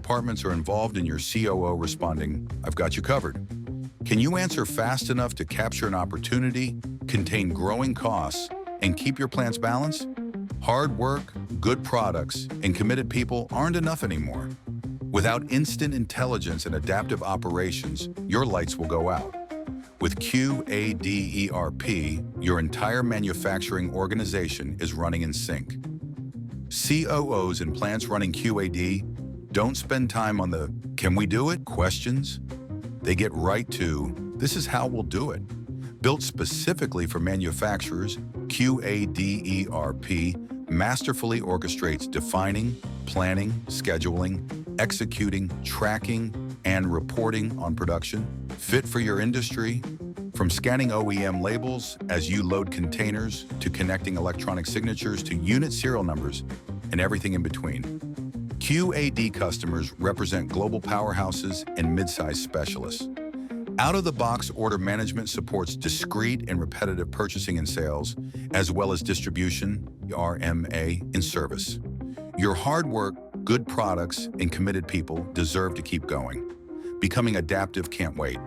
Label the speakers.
Speaker 1: departments are involved in your COO responding, "I've got you covered." Can you answer fast enough to capture an opportunity, contain growing costs, and keep your plants balanced? Hard work, good products, and committed people aren't enough anymore. Without instant intelligence and adaptive operations, your lights will go out. With QAD ERP, your entire manufacturing organization is running in sync. COOs and plants running QAD don't spend time on the "can we do it?" questions. They get right to "this is how we'll do it." Built specifically for manufacturers, QAD ERP masterfully orchestrates defining, planning, scheduling, executing, tracking, and reporting on production, fit for your industry. From scanning OEM labels as you load containers, to connecting electronic signatures to unit serial numbers, and everything in between. QAD customers represent global powerhouses and mid-sized specialists. Out-of-the-box order management supports discrete and repetitive purchasing and sales, as well as distribution, RMA, and service. Your hard work, good products, and committed people deserve to keep going. Becoming adaptive can't wait.